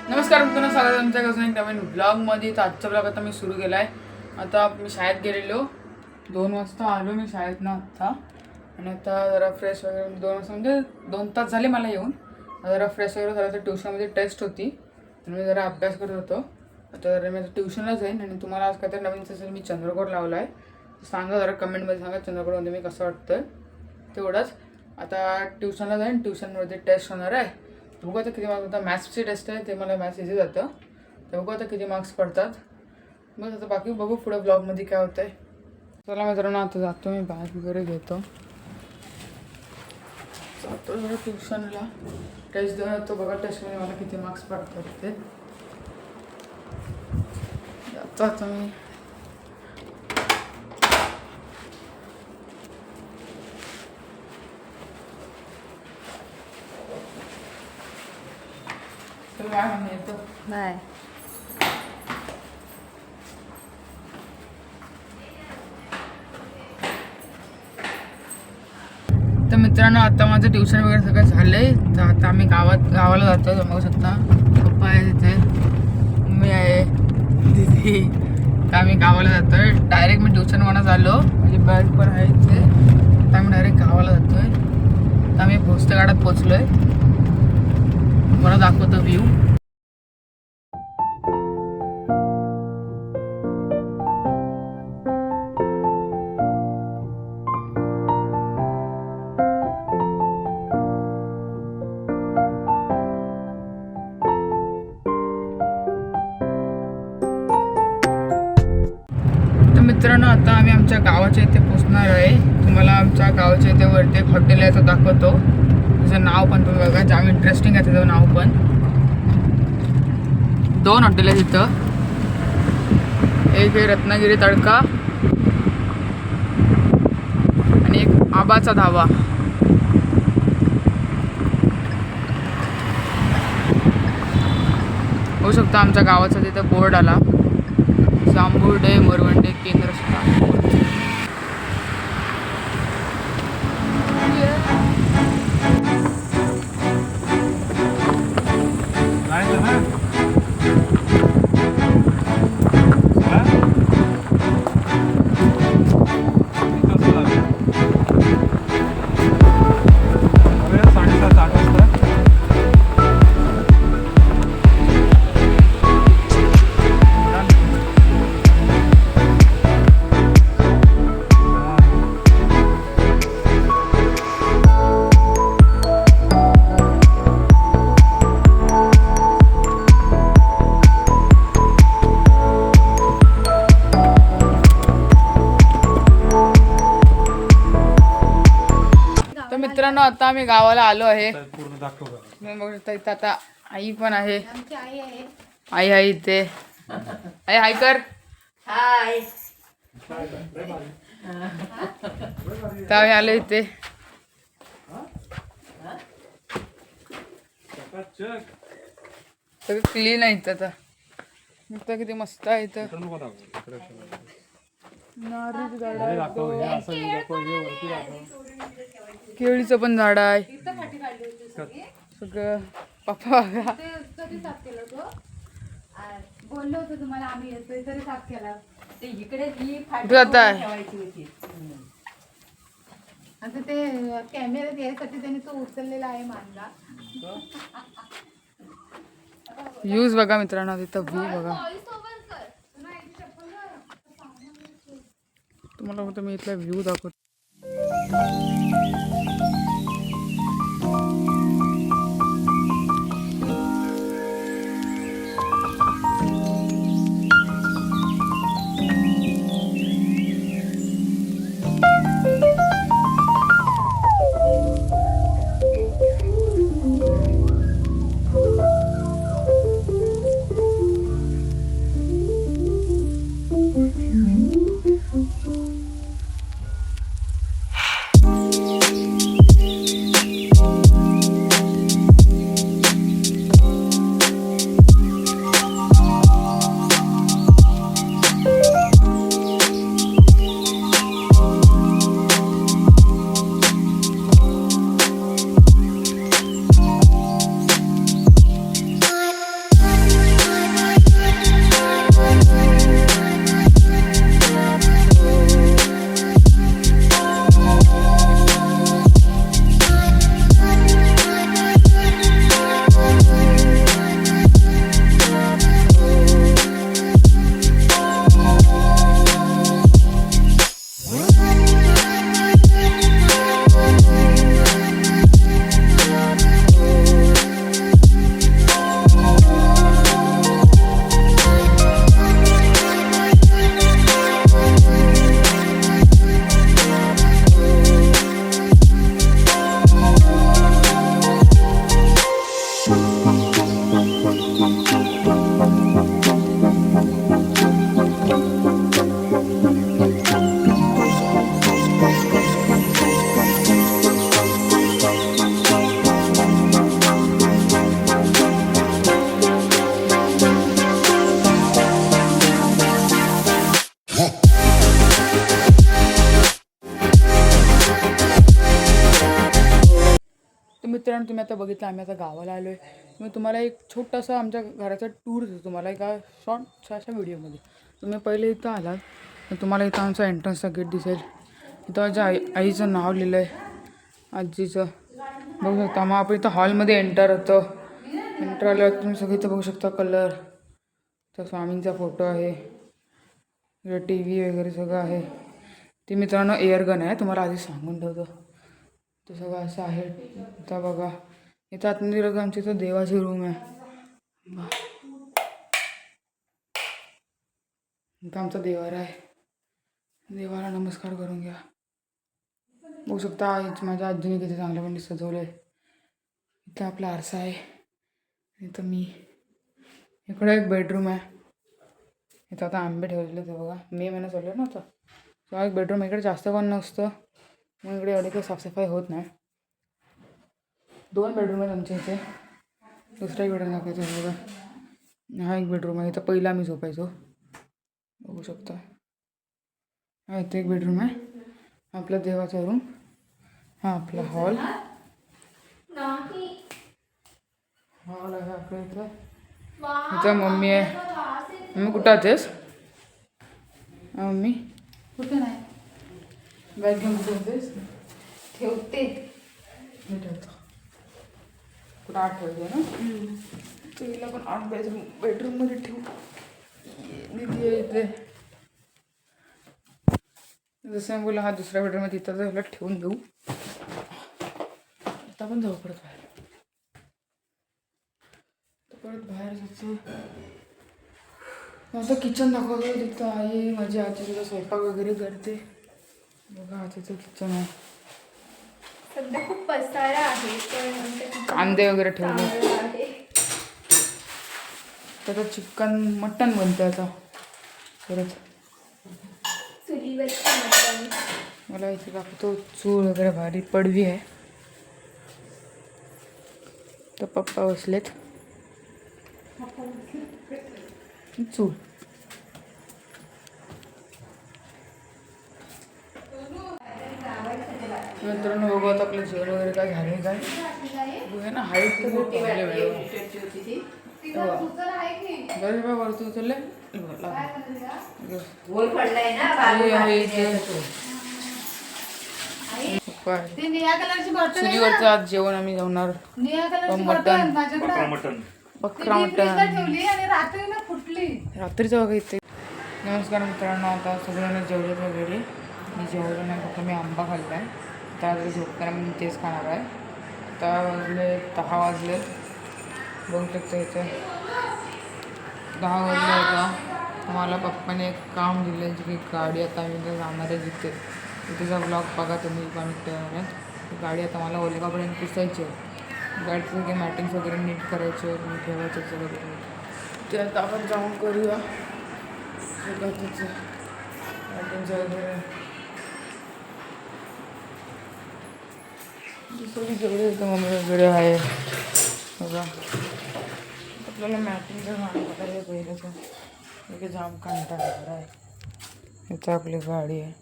नमस्कार मित्रांनो, स्वागत आहे तुमच्या कसं एक नवीन ब्लॉगमध्ये. तर आजचा ब्लॉग आता मी सुरू केला आहे. आता मी शाळेत गेलेलो, 2 वाजता आलो मी शाळेत ना आत्ता. आणि आता जरा फ्रेश वगैरे 2 वाजता म्हणजे 2 तास झाले मला येऊन. जरा फ्रेश वगैरे झालं तर ट्युशनमध्ये टेस्ट होती आणि मी जरा अभ्यास करत होतो. आता जरा मी ट्युशनला जाईन. आणि तुम्हाला आज काहीतरी नवीन असेल, मी चंद्रकोट लावला आहे. सांगा जरा कमेंटमध्ये, सांगा चंद्रकोटमध्ये मी कसं वाटतं तेवढंच. आता ट्युशनला जाईन, ट्युशनमध्ये टेस्ट होणार आहे. बघू आता किती मार्क्स. आता मॅथ्सची टेस्ट आहे, ते मला मॅथ्स इझी जातं. तर बघू आता किती मार्क्स पडतात. मग आता बाकी बघू पुढे ब्लॉगमध्ये काय होतं आहे. चला मित्रांनो, आता जातो मी, बॅग वगैरे घेतो, जातो जरा ट्युशनला. टेस्ट देऊन येतो. बघा टेस्टमध्ये मला किती मार्क्स पडतात ते. जातो आता मी. बाय. तर मित्रांनो, आता माझं ट्युशन वगैरे सगळं झालंय. तर आता आम्ही गावाला जातो. बघू शकता पप्पा आहे तिथे, मम्मी आहे, दीदी. तर आम्ही गावाला जातोय. डायरेक्ट मी ट्युशनवरच आलो, माझी बॅग पण आहे इथे. आता आम्ही डायरेक्ट गावाला जातोय. तर आम्ही भोसलेघाटात पोचलोय. मला दाखवतो व्ह्यू. मित्रांनो, आता आम्ही आमच्या गावाच्या इथे पोचणार आहे. तुम्हाला आमच्या गावाच्या इथे वरती एक हॉटेल आहे, तो दाखवतो. त्याचं नाव पण तुम्ही बघा, जाम इंटरेस्टिंग आहे त्याचं नाव पण. 2 हॉटेल आहे तिथं. एक आहे रत्नागिरी तडका आणि एक आबाचा धाबा. होऊ शकतं आमच्या गावाचा तिथं बोर्ड आला, जांभुर्डे मोरवंडे केंद्र शाखा. मित्रांनो, आता आम्ही गावाला आलो आहे. बघू शकता इथं आता आई पण आहे. आई आहे इथे. आई हाय कर. हाय. तर आम्ही आलो इथे. सगळं क्लीन आहे इथं. आता इथं किती मस्त आहे इथं. नारळीचं झाड आहे, केळीचं पण झाड आहे. सगळं पप्पा बघा. बोललो होतो तुम्हाला आम्ही येतोय तरी साफ केला. ते इकडे ही कुठे जाताय? ठेवायची होती. आता ते कॅमेऱ्यात यायसाठी त्यांनी तो उचललेला आहे मांडा. व्ह्यूज बघा मित्रांनो, तिथं व्ह्यू बघा. तुम्हाला फक्त मी इथला व्ह्यू दाखवतो. तुम्ही आता बघितलं आम्ही आता गावाला आलो आहे. मी तुम्हाला एक छोटासा आमच्या घराचा टूर देतो तुम्हाला एका शॉर्ट अशा व्हिडिओमध्ये. तुम्ही पहिले इथं आलात तर तुम्हाला इथं आमचा एंट्रन्सचा गेट दिसेल. इथं माझ्या आईचं नाव लिहिलं आहे, आजीचं बघू शकता. मग आपण इथं हॉलमध्ये एंटर होतो. एंटर आल्यावर तुम्ही सगळं इथं बघू शकता कलर. तर स्वामींचा फोटो आहे, इकडे टी व्ही वगैरे सगळं आहे. ती मित्रांनो एअरगन आहे, तुम्हाला आधी सांगून ठेवतो. ते सगळं असं आहे. इथं बघा इथं आतमध्ये बघा आमची इथं देवाची रूम आहे. इथं आमचा देवारा आहे. देवाला नमस्कार करून घ्या. बघू शकता माझ्या आजीने किती चांगल्यापणे सजवलं आहे. इथं आपला आरसा आहे. इथं मी इकडे एक बेडरूम आहे. इथं आता आंबे ठेवलेले ते बघा, मे महिना चालू आहे ना आता. तेव्हा एक बेडरूम इकडे जास्त कोण नसतं मग इकडे एवढी काही साफसफाई होत नाही. 2 बेडरूम आहेत आमच्या इथे. दुसरा एक बेडरूम दाखवायचं बघा. हा एक बेडरूम आहे. इथं पहिला आम्ही झोपायचो बघू शकता. हा इथे एक बेडरूम आहे, आपला देवाचा रूम. हा आपला हॉल आहे आपल्या इथं. इथं मम्मी आहे. मम्मी कुठं आहेस? मम्मी कुठं नाही बॅग घेऊन कुठे होतेस? ठेवते. मी ठेवतो. कुठं 8 ठेवते ना. तिला पण 8 बेडरूममध्ये ठेवू. दीदी आहे इथे. जसं मी बोला हा दुसऱ्या बेडरूममध्ये तिथं त्याला ठेवून देऊ. आता पण जाऊ परत बाहेर. परत बाहेर जायचं. आता किचन दाखवतो. तिथं आई माझी आजी तिथं स्वयंपाक वगैरे करते बघा. तिथं किचन आहे. सध्या खूप पसारा आहे पण कांदे वगैरे ठेवले. आहे. आता चिकन मटन बनतं आता परत. चुलीवरचं मटण. मला इथे दाखवतो चूल वगैरे भारी पडवी आहे. तर पप्पा बसलेत. चूल मित्रांनो बघू आता आपलं जेवण वगैरे काय झाले काय बघूया ना. हाईट तर खूप प्रॉब्लेम आहे. बरं बा वरती उचलले चुलीवरचं आज जेवण आम्ही जेवणार. मटन बकरा मटन रात्रीचं बघा इथे. नमस्कार मित्रांनो, आता सगळ्यांना जेवलेत वगैरे. मी जेवलो नाही, फक्त मी आंबा खाल्ला आहे. त्यावेळी झोपताना मी तेच खाणार आहे. आता वाजले 10 वाजले बघू शकता इथे 10 वाजले. आता मला पप्पाने एक काम दिलं आहे की गाडी आता मी इथे जाणार आहे जिथे तिथेचा ब्लॉग बघा तुम्ही कमेंट ठेवणार. गाडी आता मला ओलेगापर्यंत पुसायची आहे. गाडीचं काही मॅटिंग्स वगैरे नीट करायचे तुम्ही ठेवायचं वगैरे ते आता आपण जाऊन करूया. सगळं तिचं मॅटिंगचं वगैरे दुसरी जेवढे मम्मी वगैरे आहे बघा. आपल्याला मॅटिंगचं काम करायचं पहिलंच एक जाम कंटाळा आहे. इथं आपली गाडी आहे.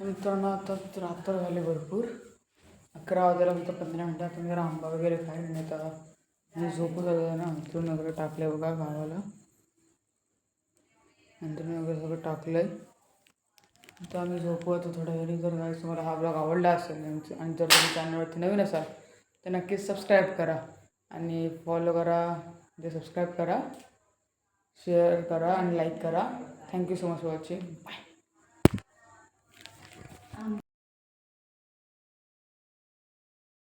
मित्रांनो आता रात्र झाले भरपूर 11 वाजायला फक्त 15 मिनटं. तुम्ही जरा आंबा वगैरे खाईल नाही तर मी झोपू झालं ना. अंथरून वगैरे टाकलं बघा गावाला. अंथरून वगैरे सगळं टाकलं आहे. आता आम्ही झोपू आता थोड्या वेळी. जर काय तुम्हाला हा ब्लॉग आवडला असेल आणि जर तुम्ही चॅनलवरती नवीन असाल तर नक्कीच सबस्क्राईब करा आणि फॉलो करा. सबस्क्राईब करा, शेअर करा आणि लाईक करा. Thank you so much for watching. Bye.